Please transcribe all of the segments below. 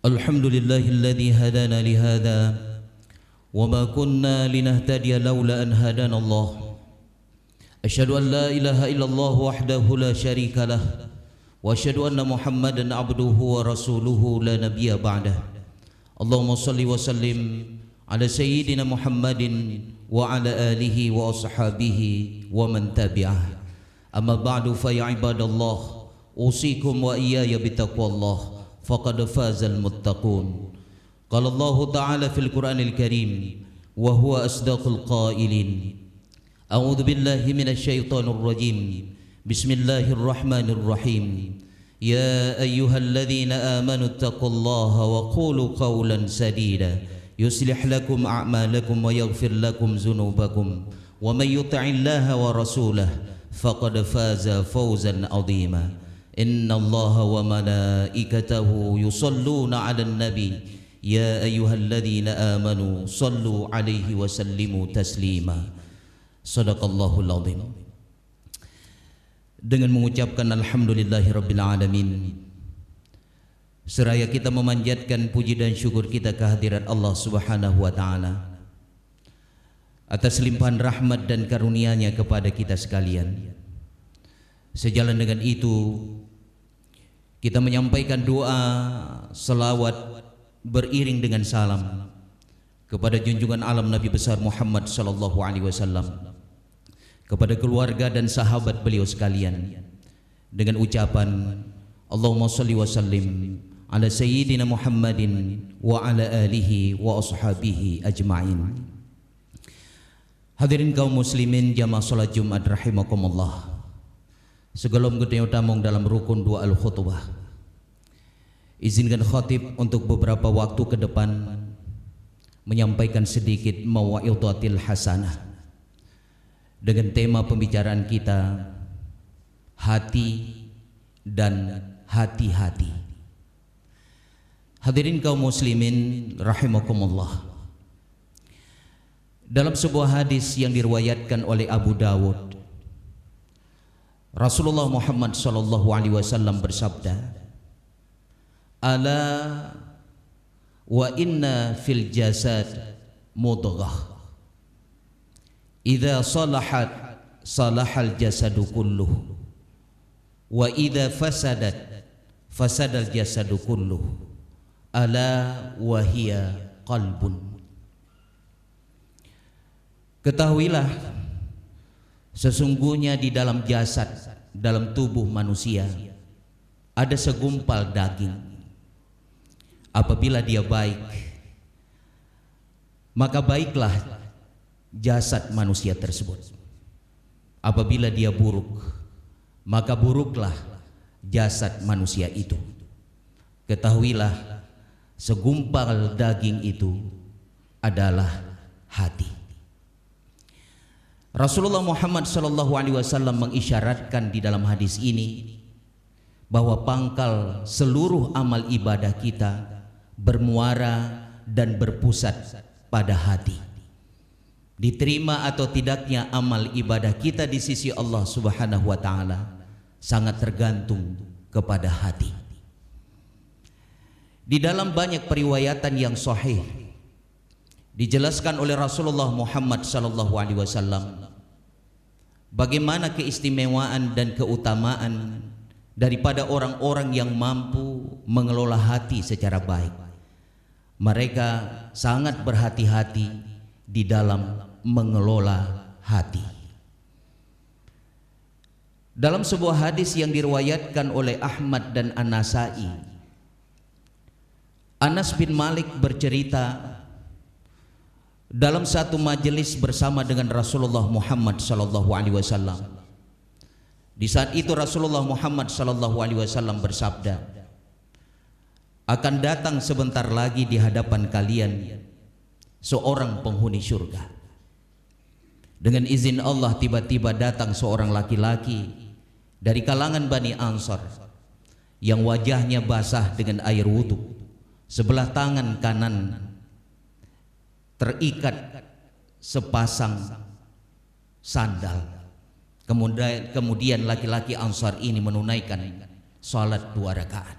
Alhamdulillahilladzi hadana lihada wa ma kunna linahtadiya laula an hadana Allah. Asyhadu an la ilaha illallah wahdahu la syarika lah wa asyhadu anna Muhammadan abduhu wa rasuluhu la nabiyya ba'dah. Allahumma shalli wa sallim ala sayyidina Muhammadin wa ala alihi wa ashabihi wa man tabi'ah. Amma ba'du fa ya ibadallah, usikum wa iyaya bitaqwallah. فقد فاز المتقون. قال الله تعالى في القرآن الكريم وهو أصدق القائلين: أعوذ بالله من الشيطان الرجيم بسم الله الرحمن الرحيم يا أيها الذين آمنوا اتقوا الله وقولوا قولا سديدا يصلح لكم أعمالكم ويغفر لكم ذنوبكم ومن يطع الله ورسوله فقد فاز فوزا عظيما. Inna Allah wa malaikatahu yusalluna ala nabi ya ayyuhalladzina amanu sallu alaihi wa sallimu taslima. Sadaqallahul azim. Dengan mengucapkan alhamdulillahi rabbil alamin, seraya kita memanjatkan puji dan syukur kita kehadirat Allah subhanahu wa ta'ala atas limpahan rahmat dan karunia-Nya kepada kita sekalian. Sejalan dengan itu, kita menyampaikan doa selawat beriring dengan salam kepada junjungan alam Nabi besar Muhammad sallallahu alaihi wasallam, kepada keluarga dan sahabat beliau sekalian, dengan ucapan Allahumma shalli wa sallim ala sayyidina Muhammadin wa ala alihi wa ashabihi ajma'in. Hadirin kaum muslimin jamaah salat Jumat rahimakumullah. Sebelum kita utamong dalam rukun dua al-khutbah, izinkan khatib untuk beberapa waktu ke depan menyampaikan sedikit mau'izatil hasanah dengan tema pembicaraan kita hati dan hati-hati. Hadirin kaum muslimin rahimakumullah, dalam sebuah hadis yang diriwayatkan oleh Abu Dawud, Rasulullah Muhammad sallallahu alaihi wasallam bersabda, "Ala wa inna fil jasad mudghah. Idza salahat salahal jasadu kulluh wa idza fasadat fasadal jasadu kulluh. Ala wa hiya qalbun." Ketahuilah, sesungguhnya di dalam jasad, dalam tubuh manusia ada segumpal daging. Apabila dia baik, maka baiklah jasad manusia tersebut. Apabila dia buruk, maka buruklah jasad manusia itu. Ketahuilah, segumpal daging itu adalah hati. Rasulullah Muhammad sallallahu alaihi wasallam mengisyaratkan di dalam hadis ini bahwa pangkal seluruh amal ibadah kita bermuara dan berpusat pada hati. Diterima atau tidaknya amal ibadah kita di sisi Allah Subhanahu wa taala sangat tergantung kepada hati. Di dalam banyak periwayatan yang sahih dijelaskan oleh Rasulullah Muhammad sallallahu alaihi wasallam bagaimana keistimewaan dan keutamaan daripada orang-orang yang mampu mengelola hati secara baik. Mereka sangat berhati-hati di dalam mengelola hati. Dalam sebuah hadis yang diriwayatkan oleh Ahmad dan An-Nasai, Anas bin Malik bercerita, dalam satu majelis bersama dengan Rasulullah Muhammad sallallahu alaihi wasallam. Di saat itu Rasulullah Muhammad sallallahu alaihi wasallam bersabda, akan datang sebentar lagi di hadapan kalian seorang penghuni surga. Dengan izin Allah tiba-tiba datang seorang laki-laki dari kalangan Bani Ansar yang wajahnya basah dengan air wudhu. Sebelah tangan kanan terikat sepasang sandal. Kemudian laki-laki Ansar ini menunaikan salat 2 rakaat.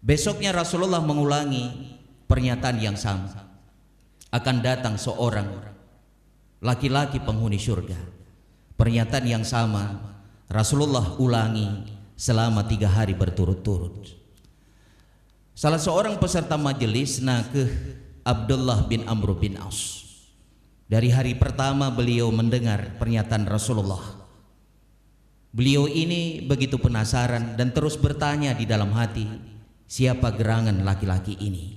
Besoknya Rasulullah mengulangi pernyataan yang sama. Akan datang seorang laki-laki penghuni surga. Pernyataan yang sama Rasulullah ulangi selama 3 hari berturut-turut. Salah seorang peserta majelis nakeh Abdullah bin Amr bin As. Dari hari pertama beliau mendengar pernyataan Rasulullah. Beliau ini begitu penasaran dan terus bertanya di dalam hati, siapa gerangan laki-laki ini?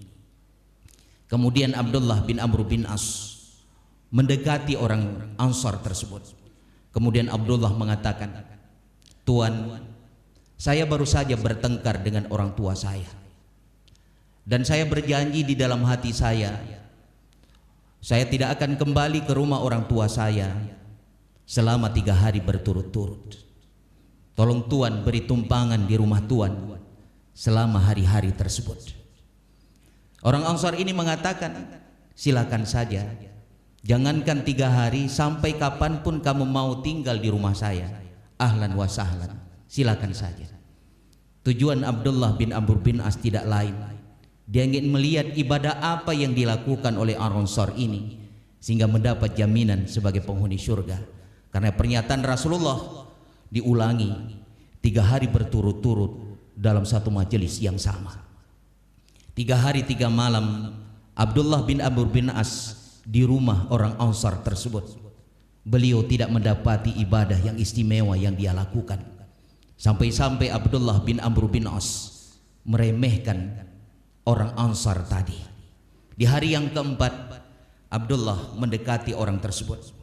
Kemudian Abdullah bin Amr bin As mendekati orang Ansar tersebut. Kemudian Abdullah mengatakan, Tuan, saya baru saja bertengkar dengan orang tua saya. Dan saya berjanji di dalam hati saya tidak akan kembali ke rumah orang tua saya selama 3 hari berturut-turut. Tolong Tuan beri tumpangan di rumah Tuan selama hari-hari tersebut. Orang Ansar ini mengatakan, silakan saja. Jangankan 3 hari, sampai kapanpun kamu mau tinggal di rumah saya, ahlan wa sahlan, silakan saja. Tujuan Abdullah bin Amr bin As tidak lain, dia ingin melihat ibadah apa yang dilakukan oleh orang Ansar ini sehingga mendapat jaminan sebagai penghuni surga. Karena pernyataan Rasulullah diulangi 3 hari berturut-turut dalam satu majelis yang sama. 3 hari 3 malam Abdullah bin Amr bin As di rumah orang Ansar tersebut. Beliau tidak mendapati ibadah yang istimewa yang dia lakukan. Sampai-sampai Abdullah bin Amr bin As meremehkan orang Ansar tadi. Di hari yang keempat Abdullah mendekati orang tersebut.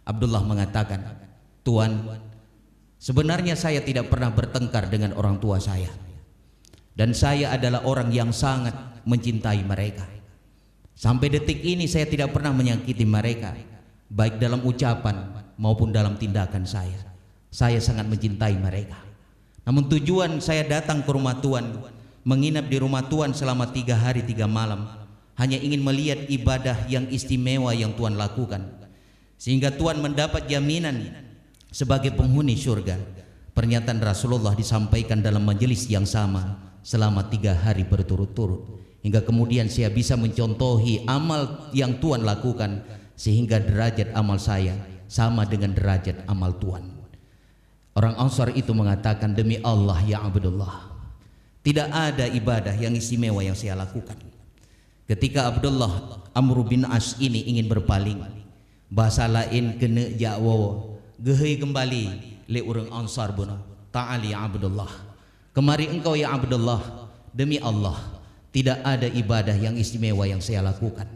Abdullah mengatakan, Tuan, sebenarnya saya tidak pernah bertengkar dengan orang tua saya, dan saya adalah orang yang sangat mencintai mereka. Sampai detik ini saya tidak pernah menyakiti mereka, baik dalam ucapan maupun dalam tindakan saya. Saya sangat mencintai mereka. Namun tujuan saya datang ke rumah Tuan, menginap di rumah Tuan selama 3 hari 3 malam, hanya ingin melihat ibadah yang istimewa yang Tuan lakukan, sehingga Tuan mendapat jaminan sebagai penghuni surga. Pernyataan Rasulullah disampaikan dalam majelis yang sama selama 3 hari berturut-turut, hingga kemudian saya bisa mencontohi amal yang Tuan lakukan, sehingga derajat amal saya sama dengan derajat amal Tuan. Orang Ansar itu mengatakan, demi Allah ya Abdullah, tidak ada ibadah yang istimewa yang saya lakukan. Ketika Abdullah Amr bin As ini ingin berpaling, bahasa lain kena Jawa, gehei kembali le urang Ansar bunuh, ta'ali ya Abdullah, kemari engkau ya Abdullah, demi Allah tidak ada ibadah yang istimewa yang saya lakukan.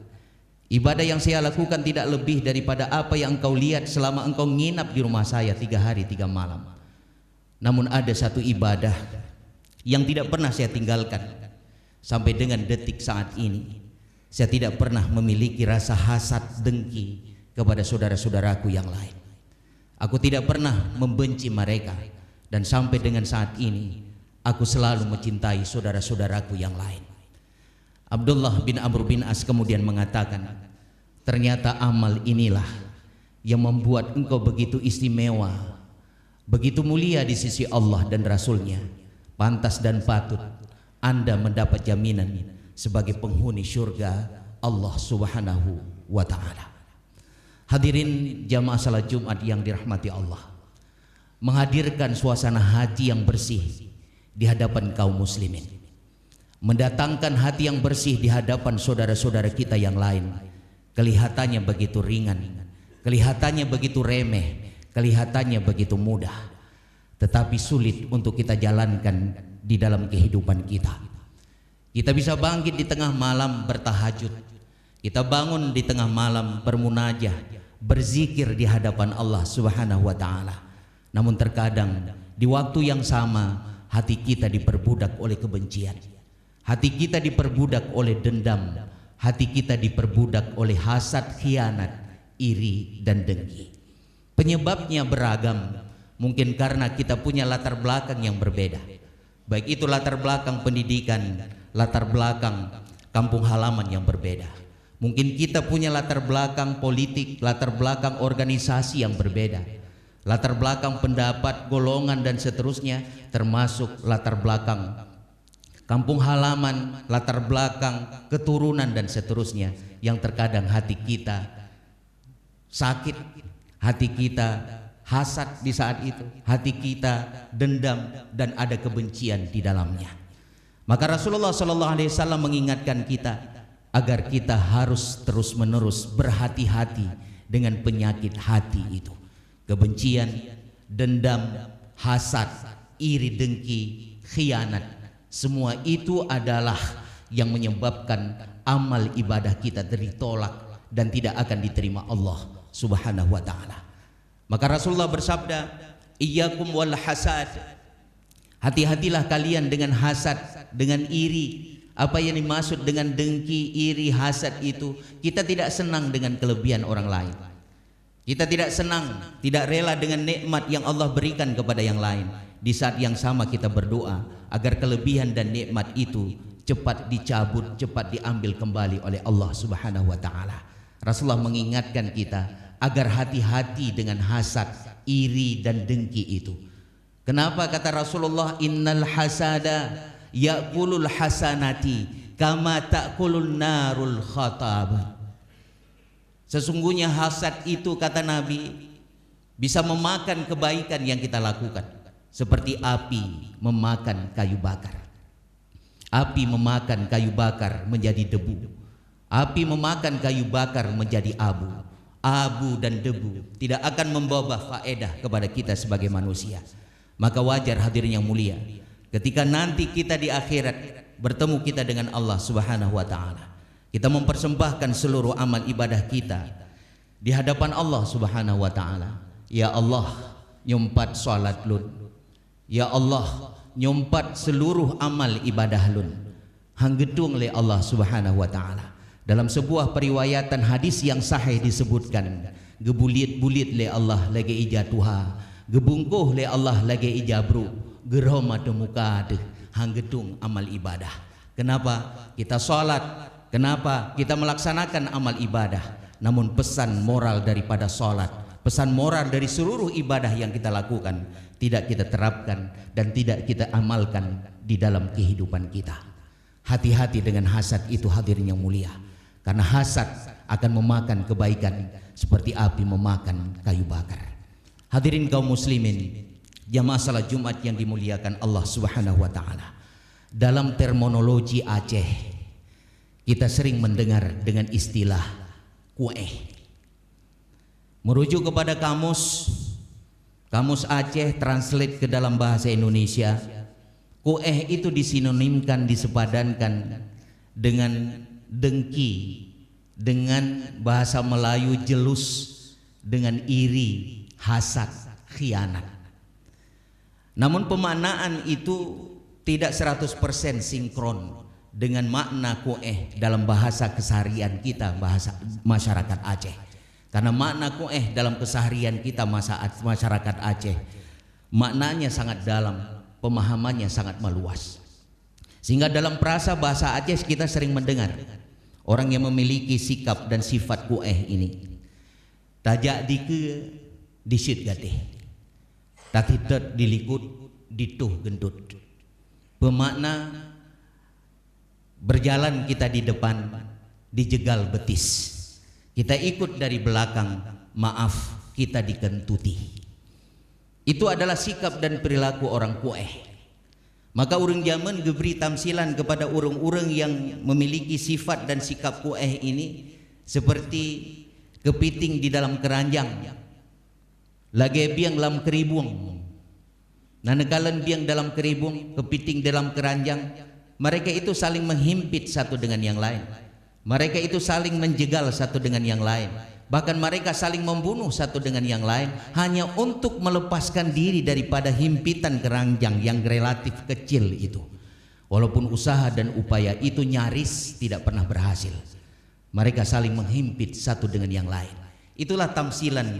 Ibadah yang saya lakukan tidak lebih daripada apa yang engkau lihat selama engkau nginap di rumah saya 3 hari 3 malam. Namun ada satu ibadah yang tidak pernah saya tinggalkan sampai dengan detik saat ini. Saya tidak pernah memiliki rasa hasad dengki kepada saudara-saudaraku yang lain. Aku tidak pernah membenci mereka, dan sampai dengan saat ini aku selalu mencintai saudara-saudaraku yang lain. Abdullah bin Amr bin As kemudian mengatakan, ternyata amal inilah yang membuat engkau begitu istimewa, begitu mulia di sisi Allah dan Rasulnya. Pantas dan patut Anda mendapat jaminan sebagai penghuni surga Allah Subhanahu wa ta'ala. Hadirin jamaah salat Jumat yang dirahmati Allah, menghadirkan suasana hati yang bersih di hadapan kaum muslimin, mendatangkan hati yang bersih di hadapan saudara-saudara kita yang lain, kelihatannya begitu ringan, kelihatannya begitu remeh, kelihatannya begitu mudah, tetapi sulit untuk kita jalankan di dalam kehidupan kita. Kita bisa bangkit di tengah malam bertahajud, kita bangun di tengah malam bermunajah, berzikir di hadapan Allah Subhanahu wa ta'ala. Namun terkadang di waktu yang sama hati kita diperbudak oleh kebencian, hati kita diperbudak oleh dendam, hati kita diperbudak oleh hasad, khianat, iri dan dengki. Penyebabnya beragam, mungkin karena kita punya latar belakang yang berbeda, baik itu latar belakang pendidikan, latar belakang kampung halaman yang berbeda. Mungkin kita punya latar belakang politik, latar belakang organisasi yang berbeda, latar belakang pendapat, golongan dan seterusnya, termasuk latar belakang kampung halaman, latar belakang keturunan dan seterusnya, yang terkadang hati kita sakit, hati kita hasad di saat itu, hati kita dendam dan ada kebencian di dalamnya. Maka Rasulullah SAW mengingatkan kita agar kita harus terus-menerus berhati-hati dengan penyakit hati itu. Kebencian, dendam, hasad, iri dengki, khianat, semua itu adalah yang menyebabkan amal ibadah kita ditolak dan tidak akan diterima Allah Subhanahu wa taala. Maka Rasulullah bersabda, "Iyyakum wal hasad." Hati-hatilah kalian dengan hasad, dengan iri. Apa yang dimaksud dengan dengki, iri, hasad itu, kita tidak senang dengan kelebihan orang lain. Kita tidak senang, tidak rela dengan nikmat yang Allah berikan kepada yang lain. Di saat yang sama kita berdoa agar kelebihan dan nikmat itu cepat dicabut, cepat diambil kembali oleh Allah Subhanahu wa taala. Rasulullah mengingatkan kita agar hati-hati dengan hasad, iri dan dengki itu. Kenapa kata Rasulullah, innal hasada ya'kulul hasanati kama ta'kulun narul khatab. Sesungguhnya hasad itu, kata Nabi, bisa memakan kebaikan yang kita lakukan, seperti api memakan kayu bakar. Api memakan kayu bakar menjadi debu. Api memakan kayu bakar menjadi abu. Abu dan debu tidak akan membawa faedah kepada kita sebagai manusia. Maka wajar hadirin yang mulia, ketika nanti kita di akhirat bertemu kita dengan Allah Subhanahu wa taala, kita mempersembahkan seluruh amal ibadah kita di hadapan Allah Subhanahu wa taala. Ya Allah, nyumpat salat lun. Ya Allah, nyumpat seluruh amal ibadah lun. Hanggetung le Allah Subhanahu wa taala. Dalam sebuah periwayatan hadis yang sahih disebutkan, gebulit-bulit le Allah lagi ijatuha, gebungkuh le Allah lagi ijabru, gerhoma muka deh hanggetung amal ibadah. Kenapa kita sholat? Kenapa kita melaksanakan amal ibadah? Namun pesan moral daripada sholat, pesan moral dari seluruh ibadah yang kita lakukan tidak kita terapkan dan tidak kita amalkan di dalam kehidupan kita. Hati-hati dengan hasad itu hadirin yang mulia, karena hasad akan memakan kebaikan seperti api memakan kayu bakar. Hadirin kaum muslimin, jamaah salat Jumat yang dimuliakan Allah Subhanahu wa taala. Dalam terminologi Aceh, kita sering mendengar dengan istilah kueh. Merujuk kepada kamus Aceh translate ke dalam bahasa Indonesia, kueh itu disinonimkan, disepadankan dengan dengki, dengan bahasa Melayu jelus, dengan iri, hasad, khianat. Namun pemaknaan itu tidak 100% sinkron dengan makna kueh dalam bahasa keseharian kita, bahasa masyarakat Aceh. Karena makna kueh dalam keseharian kita masyarakat Aceh, maknanya sangat dalam, pemahamannya sangat meluas. Sehingga dalam frasa bahasa Aceh kita sering mendengar orang yang memiliki sikap dan sifat kueh ini. Tajak dike disit gateh, takitet dilikut dituh gendut. Bermakna berjalan kita di depan dijegal betis, kita ikut dari belakang, maaf kita dikentuti. Itu adalah sikap dan perilaku orang kueh. Maka urang zaman geberi tamsilan kepada urang-urang yang memiliki sifat dan sikap kueh ini seperti kepiting di dalam keranjang, lagi biang dalam keribung. Nanekalan biang dalam keribung, kepiting dalam keranjang, mereka itu saling menghimpit satu dengan yang lain. Mereka itu saling menjegal satu dengan yang lain. Bahkan mereka saling membunuh satu dengan yang lain hanya untuk melepaskan diri daripada himpitan keranjang yang relatif kecil itu. Walaupun usaha dan upaya itu nyaris tidak pernah berhasil, mereka saling menghimpit satu dengan yang lain. Itulah tamsilan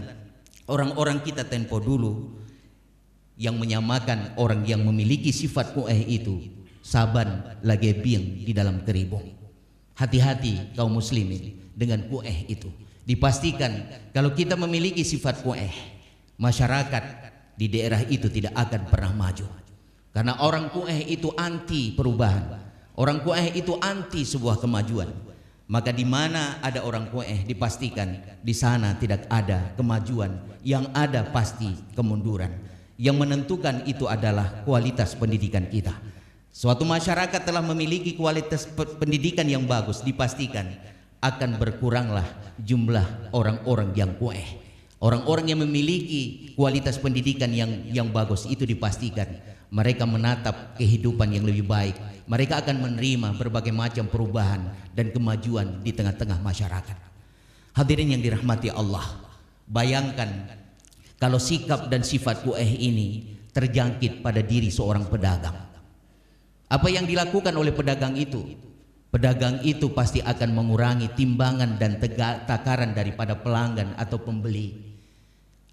orang-orang kita tempo dulu yang menyamakan orang yang memiliki sifat kueh itu saban lagi biang di dalam keribung. Hati-hati kaum muslimin dengan kueh itu. Dipastikan kalau kita memiliki sifat kueh, masyarakat di daerah itu tidak akan pernah maju. Karena orang kueh itu anti perubahan. Orang kueh itu anti sebuah kemajuan. Maka di mana ada orang kueh, dipastikan di sana tidak ada kemajuan, yang ada pasti kemunduran. Yang menentukan itu adalah kualitas pendidikan kita. Suatu masyarakat telah memiliki kualitas pendidikan yang bagus, dipastikan akan berkuranglah jumlah orang-orang yang kueh. Orang-orang yang memiliki kualitas pendidikan yang bagus itu dipastikan mereka menatap kehidupan yang lebih baik. Mereka akan menerima berbagai macam perubahan dan kemajuan di tengah-tengah masyarakat. Hadirin yang dirahmati Allah, bayangkan kalau sikap dan sifat kueh ini terjangkit pada diri seorang pedagang. Apa yang dilakukan oleh pedagang itu? Pedagang itu pasti akan mengurangi timbangan dan takaran daripada pelanggan atau pembeli.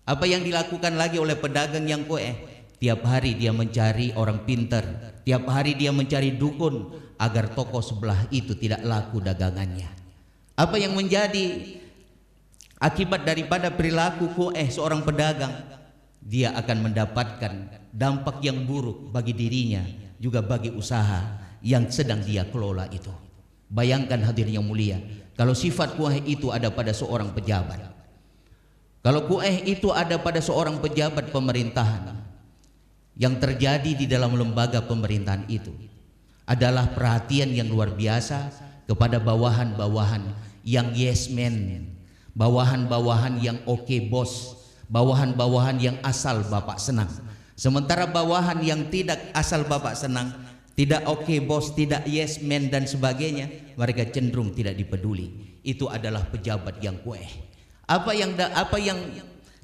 Apa yang dilakukan lagi oleh pedagang yang kueh? Tiap hari dia mencari orang pintar, tiap hari dia mencari dukun agar toko sebelah itu tidak laku dagangannya. Apa yang menjadi akibat daripada perilaku kueh seorang pedagang? Dia akan mendapatkan dampak yang buruk bagi dirinya, juga bagi usaha yang sedang dia kelola itu. Bayangkan hadirin yang mulia, kalau sifat kueh itu ada pada seorang pejabat, kalau kueh itu ada pada seorang pejabat pemerintahan, yang terjadi di dalam lembaga pemerintahan itu adalah perhatian yang luar biasa kepada bawahan-bawahan yang yes man, bawahan-bawahan yang oke bos, bawahan-bawahan yang asal bapak senang. Sementara bawahan yang tidak asal bapak senang, tidak oke bos, tidak yes man dan sebagainya, mereka cenderung tidak dipeduli. Itu adalah pejabat yang kueh. Apa yang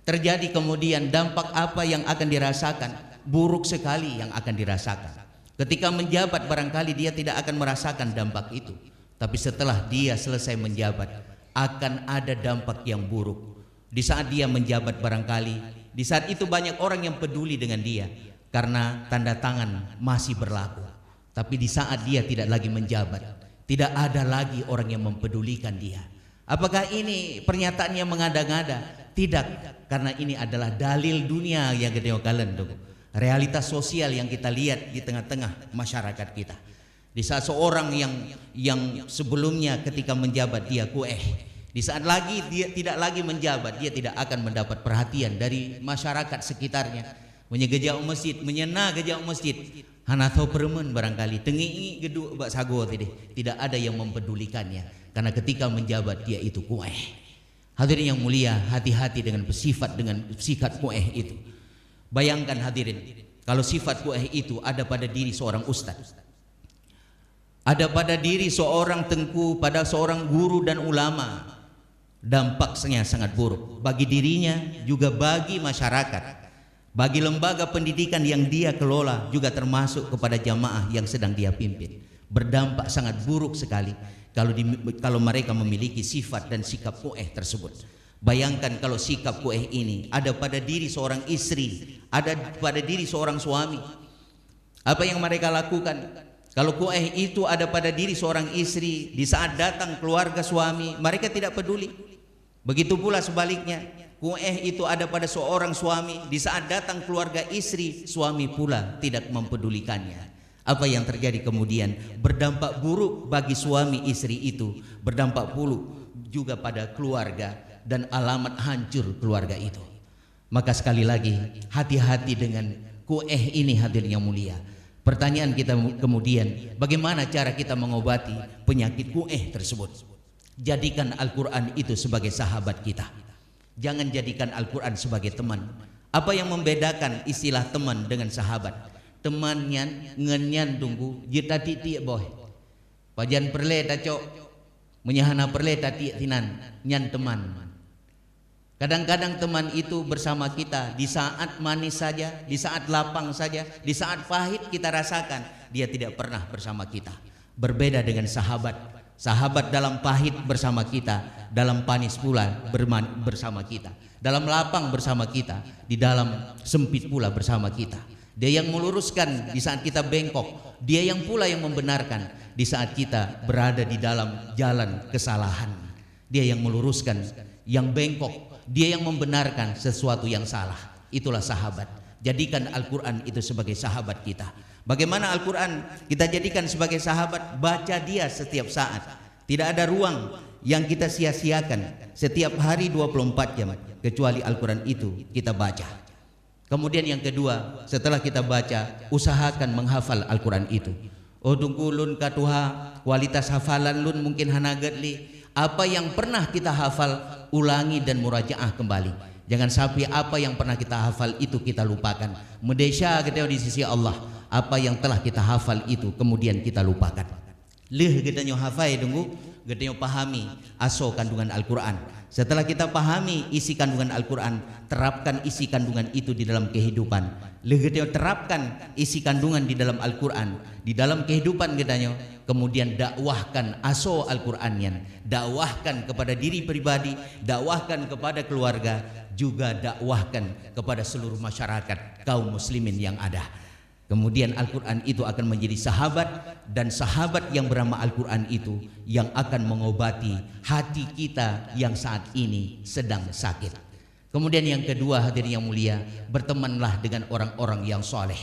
terjadi kemudian, dampak apa yang akan dirasakan? Buruk sekali yang akan dirasakan. Ketika menjabat barangkali dia tidak akan merasakan dampak itu, tapi setelah dia selesai menjabat akan ada dampak yang buruk. Di saat dia menjabat barangkali, di saat itu banyak orang yang peduli dengan dia karena tanda tangan masih berlaku. Tapi di saat dia tidak lagi menjabat, tidak ada lagi orang yang mempedulikan dia. Apakah ini pernyataan yang mengada-ngada? Tidak, karena ini adalah dalil dunia yang kita kalian tunggu. Realitas sosial yang kita lihat di tengah-tengah masyarakat kita. Di saat seorang yang sebelumnya ketika menjabat dia kueh, di saat lagi dia tidak lagi menjabat, dia tidak akan mendapat perhatian dari masyarakat sekitarnya. Menyegejau masjid, menyena gejau masjid, hana tahu permen barangkali tengi geduk bak sago tadi. Tidak ada yang mempedulikannya karena ketika menjabat dia itu kueh. Hadirin yang mulia, hati-hati dengan sikap kueh itu. Bayangkan hadirin, kalau sifat kueh itu ada pada diri seorang ustaz, ada pada diri seorang tengku, pada seorang guru dan ulama, dampaknya sangat buruk bagi dirinya, juga bagi masyarakat, bagi lembaga pendidikan yang dia kelola, juga termasuk kepada jamaah yang sedang dia pimpin. Berdampak sangat buruk sekali kalau mereka memiliki sifat dan sikap kueh tersebut. Bayangkan kalau sikap kueh ini ada pada diri seorang istri, ada pada diri seorang suami. Apa yang mereka lakukan? Kalau kueh itu ada pada diri seorang istri, di saat datang keluarga suami, mereka tidak peduli. Begitu pula sebaliknya, kueh itu ada pada seorang suami, di saat datang keluarga istri, suami pula tidak mempedulikannya. Apa yang terjadi kemudian? Berdampak buruk bagi suami istri itu, berdampak buruk juga pada keluarga, dan alamat hancur keluarga itu. Maka sekali lagi, hati-hati dengan kueh ini hadirin yang mulia. Pertanyaan kita kemudian, bagaimana cara kita mengobati penyakit kueh tersebut? Jadikan Al-Quran itu sebagai sahabat kita. Jangan jadikan Al-Quran sebagai teman. Apa yang membedakan istilah teman dengan sahabat? Teman ngenyan tunggu jita titik boy. Pajan perle tacok menyahana perle tati tinan nyan teman. Kadang-kadang teman itu bersama kita di saat manis saja, di saat lapang saja, di saat pahit kita rasakan, dia tidak pernah bersama kita. Berbeda dengan sahabat. Sahabat dalam pahit bersama kita, dalam panis pula bersama kita, dalam lapang bersama kita, di dalam sempit pula bersama kita. Dia yang meluruskan di saat kita bengkok. Dia yang pula yang membenarkan di saat kita berada di dalam jalan kesalahan. Dia yang meluruskan yang bengkok. Dia yang membenarkan sesuatu yang salah. Itulah sahabat. Jadikan Al-Quran itu sebagai sahabat kita. Bagaimana Al-Quran kita jadikan sebagai sahabat? Baca dia setiap saat. Tidak ada ruang yang kita sia-siakan. Setiap hari 24 jam. Kecuali Al-Quran itu kita baca. Kemudian yang kedua, setelah kita baca, usahakan menghafal Al-Quran itu. Oh tunggu lun katuha, kualitas hafalan lun mungkin hanagatli. Apa yang pernah kita hafal, ulangi dan murajaah kembali. Jangan sampai apa yang pernah kita hafal itu kita lupakan. Medesya kita di sisi Allah. Apa yang telah kita hafal itu kemudian kita lupakan. Lih kita nyo hafai tunggu, kita nyo pahami aso kandungan Al-Quran. Setelah kita pahami isi kandungan Al-Quran, terapkan isi kandungan itu di dalam kehidupan. Kita terapkan isi kandungan di dalam Al-Quran, di dalam kehidupan kita. Kemudian dakwahkan aso Al-Qurannya, dakwahkan kepada diri pribadi, dakwahkan kepada keluarga, juga dakwahkan kepada seluruh masyarakat kaum muslimin yang ada. Kemudian Al-Quran itu akan menjadi sahabat, dan sahabat yang bernama Al-Quran itu yang akan mengobati hati kita yang saat ini sedang sakit. Kemudian yang kedua, hadirin yang mulia, bertemanlah dengan orang-orang yang soleh.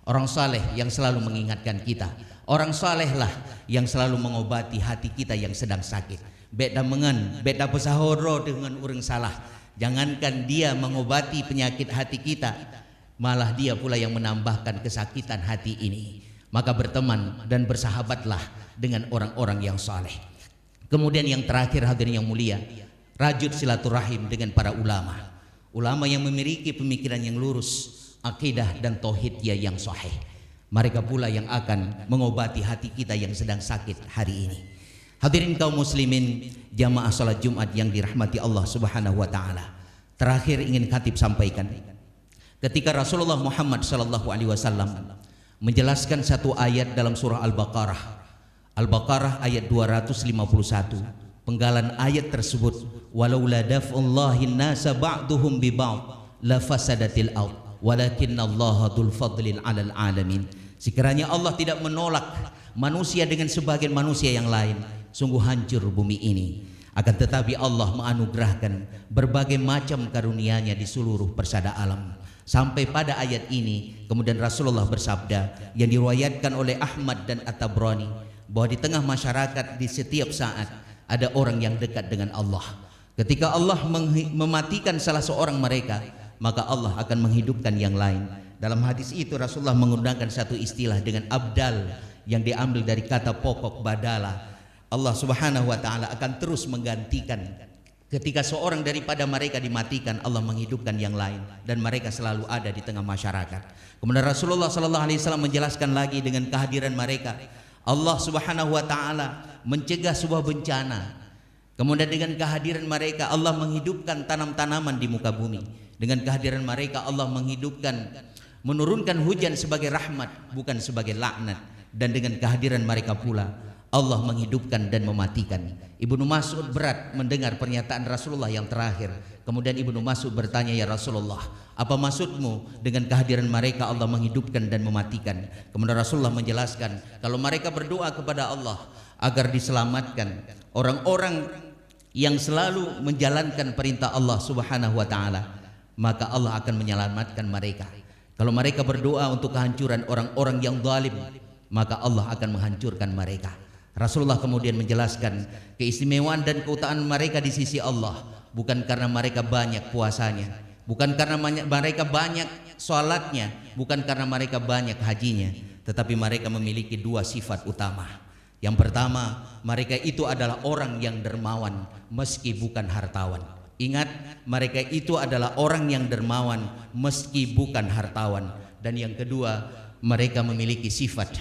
Orang soleh yang selalu mengingatkan kita. Orang soleh lah yang selalu mengobati hati kita yang sedang sakit. Beda mengan, beda pesahoro dengan orang salah. Jangankan dia mengobati penyakit hati kita, malah dia pula yang menambahkan kesakitan hati ini. Maka berteman dan bersahabatlah dengan orang-orang yang saleh. Kemudian yang terakhir, hadirin yang mulia, rajut silaturahim dengan para ulama. Ulama yang memiliki pemikiran yang lurus, akidah dan tauhidnya yang sahih. Mereka pula yang akan mengobati hati kita yang sedang sakit hari ini. Hadirin kaum muslimin, jamaah salat Jumat yang dirahmati Allah Subhanahu wa taala. Terakhir ingin khatib sampaikan, ketika Rasulullah Muhammad sallallahu alaihi wasallam menjelaskan satu ayat dalam surah Al-Baqarah. Al-Baqarah ayat 251. Penggalan ayat tersebut, walaula daf'ullahin nasa ba'duhum bi ba'd la fasadatil ard walakinallaha dzul fadlil 'alal 'alamin. Sekiranya Allah tidak menolak manusia dengan sebagian manusia yang lain, sungguh hancur bumi ini. Akan tetapi Allah menganugerahkan berbagai macam karunia-Nya di seluruh persada alam. Sampai pada ayat ini kemudian Rasulullah bersabda yang diriwayatkan oleh Ahmad dan At-Tabrani, bahwa di tengah masyarakat di setiap saat ada orang yang dekat dengan Allah. Ketika Allah mematikan salah seorang mereka, maka Allah akan menghidupkan yang lain. Dalam hadis itu Rasulullah menggunakan satu istilah dengan abdal yang diambil dari kata pokok badala. Allah Subhanahu wa taala akan terus menggantikan. Ketika seorang daripada mereka dimatikan, Allah menghidupkan yang lain, dan mereka selalu ada di tengah masyarakat. Kemudian Rasulullah sallallahu alaihi wasallam menjelaskan lagi dengan kehadiran mereka, Allah Subhanahu wa taala mencegah sebuah bencana. Kemudian dengan kehadiran mereka Allah menghidupkan tanam-tanaman di muka bumi. Dengan kehadiran mereka Allah menurunkan hujan sebagai rahmat, bukan sebagai laknat. Dan dengan kehadiran mereka pula Allah menghidupkan dan mematikan. Ibnu Mas'ud berat mendengar pernyataan Rasulullah yang terakhir. Kemudian Ibnu Mas'ud bertanya, ya Rasulullah, apa maksudmu dengan kehadiran mereka Allah menghidupkan dan mematikan? Kemudian Rasulullah menjelaskan, kalau mereka berdoa kepada Allah agar diselamatkan, orang-orang yang selalu menjalankan perintah Allah Subhanahu wa taala, maka Allah akan menyelamatkan mereka. Kalau mereka berdoa untuk kehancuran orang-orang yang zalim, maka Allah akan menghancurkan mereka. Rasulullah kemudian menjelaskan keistimewaan dan keutamaan mereka di sisi Allah bukan karena mereka banyak puasanya, bukan karena mereka banyak sholatnya, bukan karena mereka banyak hajinya, tetapi mereka memiliki dua sifat utama. Yang pertama, mereka itu adalah orang yang dermawan meski bukan hartawan. Ingat, mereka itu adalah orang yang dermawan meski bukan hartawan. Dan yang kedua, mereka memiliki sifat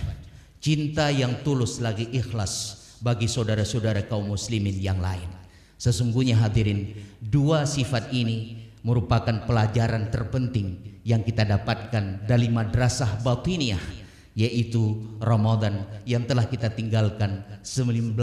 cinta yang tulus lagi ikhlas bagi saudara-saudara kaum muslimin yang lain. Sesungguhnya hadirin, dua sifat ini merupakan pelajaran terpenting yang kita dapatkan dari madrasah batiniyah, yaitu Ramadan yang telah kita tinggalkan 19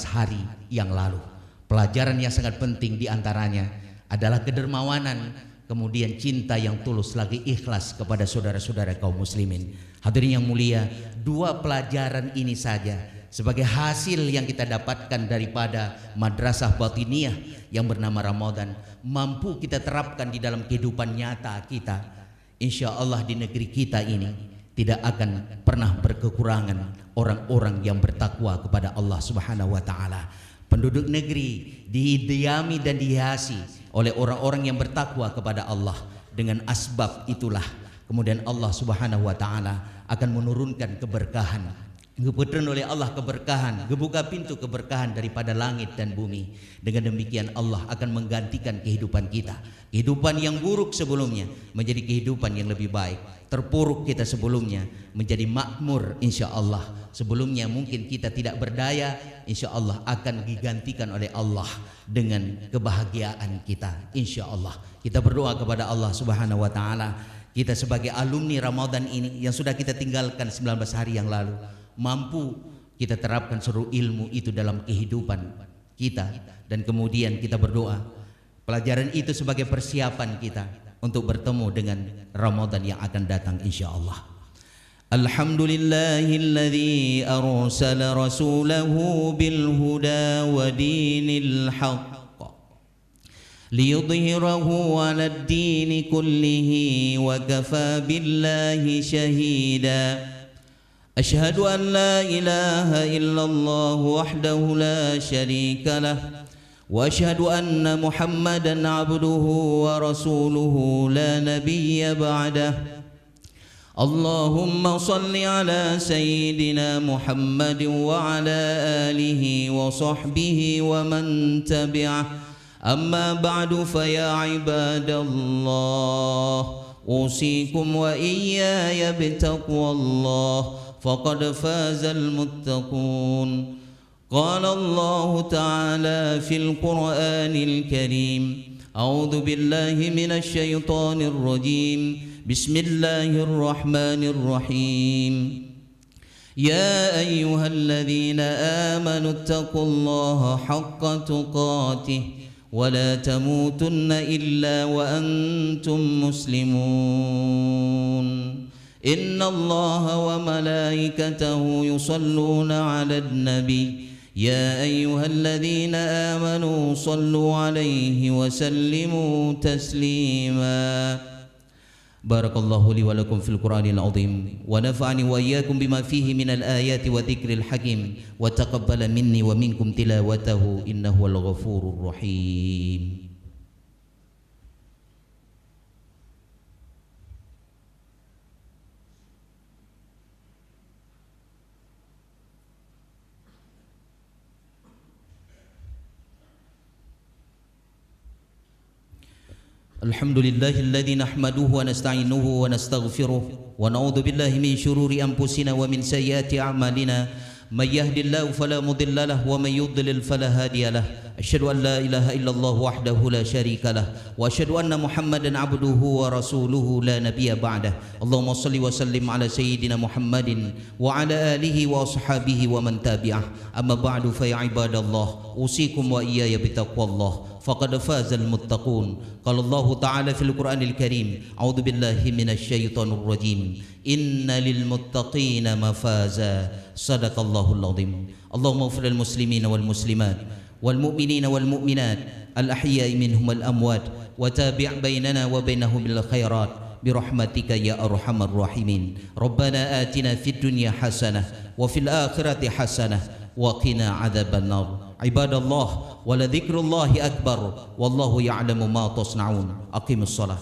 hari yang lalu. Pelajaran yang sangat penting diantaranya adalah kedermawanan kemudian cinta yang tulus lagi ikhlas kepada saudara-saudara kaum muslimin. Hadirin yang mulia, dua pelajaran ini saja sebagai hasil yang kita dapatkan daripada madrasah batiniah yang bernama Ramadan, mampu kita terapkan di dalam kehidupan nyata kita. Insya Allah di negeri kita ini tidak akan pernah berkekurangan orang-orang yang bertakwa kepada Allah Subhanahu wa taala. Penduduk negeri didiami dan dihiasi oleh orang-orang yang bertakwa kepada Allah. Dengan asbab itulah kemudian Allah Subhanahu wa taala akan menurunkan keberkahan. Diberikan oleh Allah keberkahan, gebuka pintu keberkahan daripada langit dan bumi. Dengan demikian Allah akan menggantikan kehidupan kita. Kehidupan yang buruk sebelumnya menjadi kehidupan yang lebih baik. Terpuruk kita sebelumnya menjadi makmur insya Allah. Sebelumnya mungkin kita tidak berdaya, insya Allah akan digantikan oleh Allah dengan kebahagiaan kita insya Allah. Kita berdoa kepada Allah Subhanahu wa taala, kita sebagai alumni Ramadan ini yang sudah kita tinggalkan 19 hari yang lalu, mampu kita terapkan seluruh ilmu itu dalam kehidupan kita, dan kemudian kita berdoa pelajaran itu sebagai persiapan kita untuk bertemu dengan Ramadan yang akan datang insyaallah. Alhamdulillahilladzi arsala rasulahu bil huda wa dinil haqq liyudhhirahu 'alad dini kullihi wa kafa billahi shahida. Ashhadu an la ilaha illallah wahdahu la sharika lah wa ashhadu anna Muhammadan 'abduhu wa rasuluhu la nabiyya ba'dah. Allahumma salli ala sayyidina Muhammad wa ala alihi wa sahbihi wa man tabi'ah. Amma ba'du fa ya ibadallah, usikum wa iyaya bitaqwallah, faqad fazal muttaqun. Qala Allah ta'ala fil Qur'anil Karim, a'udzu billahi minasy syaithanir rajim. Bismillahirrahmanirrahim. Ya ayyuhalladzina amanu taqullaha haqqa tuqatih wa la tamutunna illa wa antum muslimun. Innallaha wa malaikatahu yusalluna 'alan nabi. Ya ayyuhalladzina amanu sallu 'alaihi wa sallimu taslima. Barakallahu li wa lakum fil Qur'anil azim wa nafa'ani wa iyyakum bima fihi minal ayati wa dzikril hakim wa taqabbala minni wa minkum tilawatahu innahu wal ghafurur rahim. Alhamdulillahilladzi nahmaduhu wa nasta'inuhu wa nastaghfiruh wa na'udzu billahi min syururi anfusina wa min sayyiati a'malina. May yahdihillahu fala mudilla lahu wa may yudlil fala hadiya lahu. Asyhadu an la ilaha illallah wahdahu la syarika lahu wa asyhadu anna Muhammadan 'abduhu wa rasuluhu la nabiyya ba'dah. Allahumma shalli wa sallim ala sayyidina Muhammadin wa ala alihi wa ashabihi wa man tabi'ah. Amma ba'du fa ya ibadallah, usikum wa iyaya bitaqwallah, faqad fazal muttaqun. Qala Allah ta'ala fil Qur'anil Karim, a'udzu billahi minasy syaithanir rajim. Inna lil muttaqina mafaza. Sadaqallahul azim. Allahumma ighfir lil muslimina wal muslimat wal mu'minina wal mu'minat al ahya'i minhum wal amwat wa tabi' bainana wa bainahum bil khairat birahmatika ya arhamar rahimin. Rabbana atina fid dunya hasanah wa fil akhirati hasanah wa qina adzaban nar. Ibadallah, wa la dzikrullahi akbar wallahu ya'lamu ma tasna'un. Aqimus shalah.